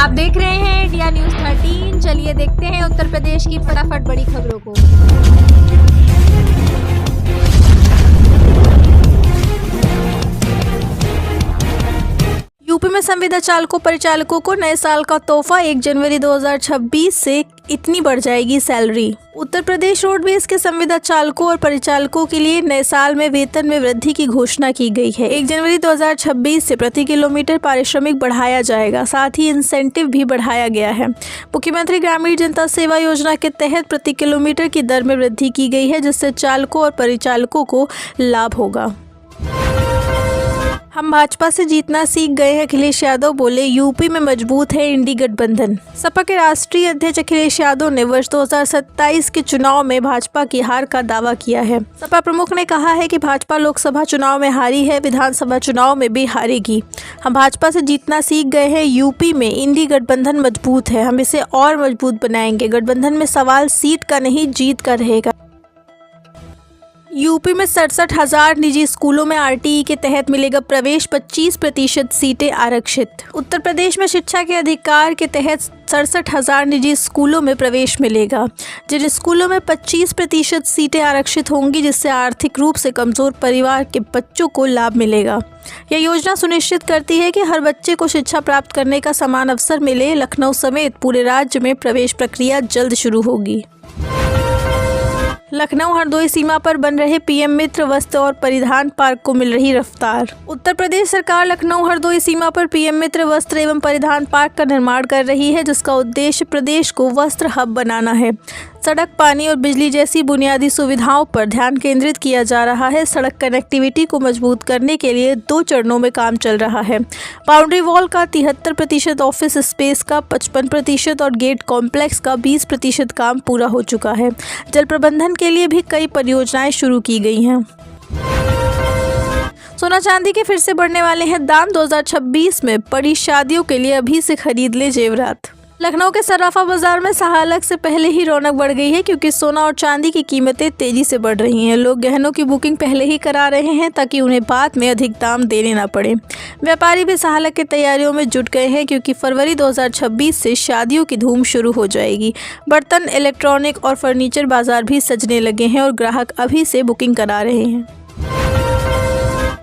आप देख रहे हैं इंडिया न्यूज़ 13। चलिए देखते हैं उत्तर प्रदेश की फटाफट बड़ी खबरों को। यूपी में संविदा चालकों परिचालकों को नए साल का तोहफा 1 जनवरी 2026 से इतनी बढ़ जाएगी सैलरी। उत्तर प्रदेश रोडवेज के संविदा चालकों और परिचालकों के लिए नए साल में वेतन में वृद्धि की घोषणा की गई है। 1 जनवरी 2026 से प्रति किलोमीटर पारिश्रमिक बढ़ाया जाएगा, साथ ही इंसेंटिव भी बढ़ाया गया है। मुख्यमंत्री ग्रामीण जनता सेवा योजना के तहत प्रति किलोमीटर की दर में वृद्धि की गई है, जिससे चालकों और परिचालकों को लाभ होगा। हम भाजपा से जीतना सीख गए हैं, अखिलेश यादव बोले। यूपी में मजबूत है इंडी गठबंधन। सपा के राष्ट्रीय अध्यक्ष अखिलेश यादव ने वर्ष 2027 के चुनाव में भाजपा की हार का दावा किया है। सपा प्रमुख ने कहा है कि भाजपा लोकसभा चुनाव में हारी है, विधानसभा चुनाव में भी हारेगी। हम भाजपा से जीतना सीख गए हैं। यूपी में इंडी गठबंधन मजबूत है, हम इसे और मजबूत बनाएंगे। गठबंधन में सवाल सीट का नहीं, जीत का रहेगा। यूपी में 67,000 निजी स्कूलों में आरटीई के तहत मिलेगा प्रवेश, 25% सीटें आरक्षित। उत्तर प्रदेश में शिक्षा के अधिकार के तहत 67,000 निजी स्कूलों में प्रवेश मिलेगा, जिन स्कूलों में 25% सीटें आरक्षित होंगी, जिससे आर्थिक रूप से कमजोर परिवार के बच्चों को लाभ मिलेगा। यह योजना सुनिश्चित करती है कि हर बच्चे को शिक्षा प्राप्त करने का समान अवसर मिले। लखनऊ समेत पूरे राज्य में प्रवेश प्रक्रिया जल्द शुरू होगी। लखनऊ हरदोई सीमा पर बन रहे पीएम मित्र वस्त्र और परिधान पार्क को मिल रही रफ्तार। उत्तर प्रदेश सरकार लखनऊ हरदोई सीमा पर पीएम मित्र वस्त्र एवं परिधान पार्क का निर्माण कर रही है, जिसका उद्देश्य प्रदेश को वस्त्र हब बनाना है। सड़क, पानी और बिजली जैसी बुनियादी सुविधाओं पर ध्यान केंद्रित किया जा रहा है। सड़क कनेक्टिविटी को मजबूत करने के लिए 2 चरणों में काम चल रहा है। बाउंड्री वॉल का 73%, ऑफिस स्पेस का 55% और गेट कॉम्प्लेक्स का 20% काम पूरा हो चुका है। जल प्रबंधन के लिए भी कई परियोजनाएं शुरू की गई हैं। सोना चांदी के फिर से बढ़ने वाले हैं दाम। 2026 में बड़ी शादियों के लिए अभी से खरीद ले जेवरात। लखनऊ के सराफा बाजार में सहालग से पहले ही रौनक बढ़ गई है, क्योंकि सोना और चांदी की कीमतें तेजी से बढ़ रही हैं। लोग गहनों की बुकिंग पहले ही करा रहे हैं ताकि उन्हें बाद में अधिक दाम देने ना पड़े। व्यापारी भी सहालग की तैयारियों में जुट गए हैं, क्योंकि फरवरी 2026 से शादियों की धूम शुरू हो जाएगी। बर्तन, इलेक्ट्रॉनिक और फर्नीचर बाजार भी सजने लगे हैं और ग्राहक अभी से बुकिंग करा रहे हैं।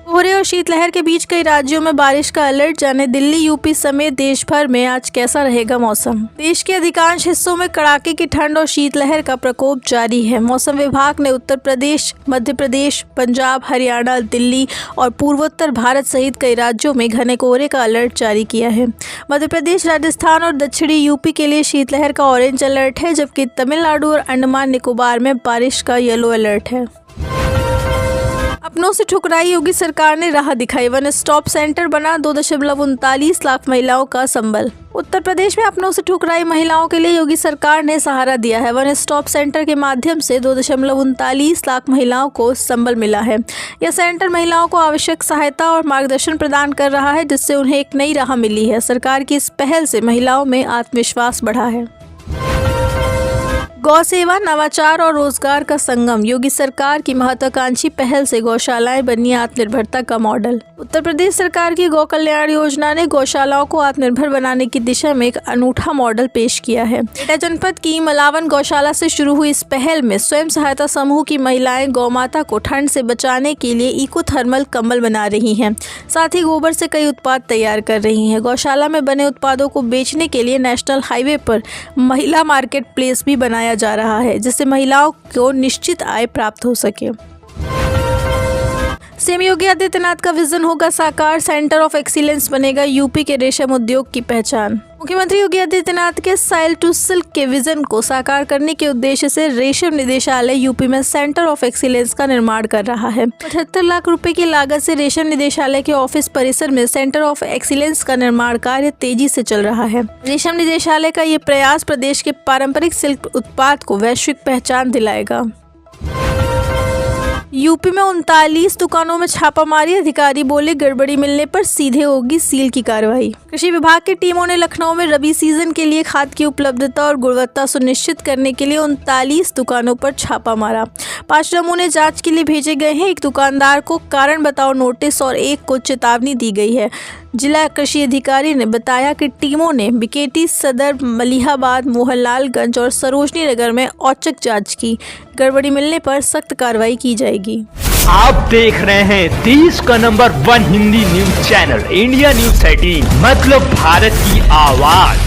कोहरे और शीतलहर के बीच कई राज्यों में बारिश का अलर्ट। जाने दिल्ली, यूपी समेत देश भर में आज कैसा रहेगा मौसम। देश के अधिकांश हिस्सों में कड़ाके की ठंड और शीतलहर का प्रकोप जारी है। मौसम विभाग ने उत्तर प्रदेश, मध्य प्रदेश, पंजाब, हरियाणा, दिल्ली और पूर्वोत्तर भारत सहित कई राज्यों में घने कोहरे का अलर्ट जारी किया है। मध्य प्रदेश, राजस्थान और दक्षिणी यूपी के लिए शीतलहर का ऑरेंज अलर्ट है, जबकि तमिलनाडु और अंडमान निकोबार में बारिश का येलो अलर्ट है। अपनों से ठुकराई योगी सरकार ने राह दिखाई। वन स्टॉप सेंटर बना 2.39 लाख महिलाओं का संबल। उत्तर प्रदेश में अपनों से ठुकराई महिलाओं के लिए योगी सरकार ने सहारा दिया है। वन स्टॉप सेंटर के माध्यम से 2.39 लाख महिलाओं को संबल मिला है। यह सेंटर महिलाओं को आवश्यक सहायता और मार्गदर्शन प्रदान कर रहा है, जिससे उन्हें एक नई राह मिली है। सरकार की इस पहल से महिलाओं में आत्मविश्वास बढ़ा है। गौ सेवा, नवाचार और रोजगार का संगम। योगी सरकार की महत्वाकांक्षी पहल से गौशालाएं बनी आत्मनिर्भरता का मॉडल। उत्तर प्रदेश सरकार की गौ कल्याण योजना ने गौशालाओं को आत्मनिर्भर बनाने की दिशा में एक अनूठा मॉडल पेश किया है। एटा जनपद की मलावन गौशाला से शुरू हुई इस पहल में स्वयं सहायता समूह की महिलाएं गौमाता को ठंड से बचाने के लिए इको थर्मल कंबल बना रही हैं। साथ ही गोबर से कई उत्पाद तैयार कर रही हैं। गौशाला में बने उत्पादों को बेचने के लिए नेशनल हाईवे पर महिला मार्केट प्लेस भी बनाया जा रहा है, जिससे महिलाओं को निश्चित आय प्राप्त हो सके। सीएम योगी आदित्यनाथ का विजन होगा साकार। सेंटर ऑफ एक्सीलेंस बनेगा यूपी के रेशम उद्योग की पहचान। मुख्यमंत्री योगी आदित्यनाथ के साइल टू सिल्क के विजन को साकार करने के उद्देश्य से रेशम निदेशालय यूपी में सेंटर ऑफ एक्सीलेंस का निर्माण कर रहा है। 75 लाख रुपए की लागत से रेशम निदेशालय के ऑफिस परिसर में सेंटर ऑफ एक्सीलेंस का निर्माण कार्य तेजी से चल रहा है। रेशम निदेशालय का ये प्रयास प्रदेश के पारंपरिक सिल्क उत्पाद को वैश्विक पहचान दिलाएगा। यूपी में 39 दुकानों में छापामारी। अधिकारी बोले गड़बड़ी मिलने पर सीधे होगी सील की कार्रवाई। कृषि विभाग की टीमों ने लखनऊ में रबी सीजन के लिए खाद की उपलब्धता और गुणवत्ता सुनिश्चित करने के लिए 39 दुकानों पर छापा मारा। 5 नमूने जांच के लिए भेजे गए हैं। एक दुकानदार को कारण बताओ नोटिस और एक को चेतावनी दी गई है। जिला कृषि अधिकारी ने बताया कि टीमों ने बीकेटी सदर, मलिहाबाद, मोहनलालगंज और सरोजनी नगर में औचक जांच की। गड़बड़ी मिलने पर सख्त कार्रवाई की जाएगी। आप देख रहे हैं देश का number 1 Hindi news channel India news 13, मतलब भारत की आवाज।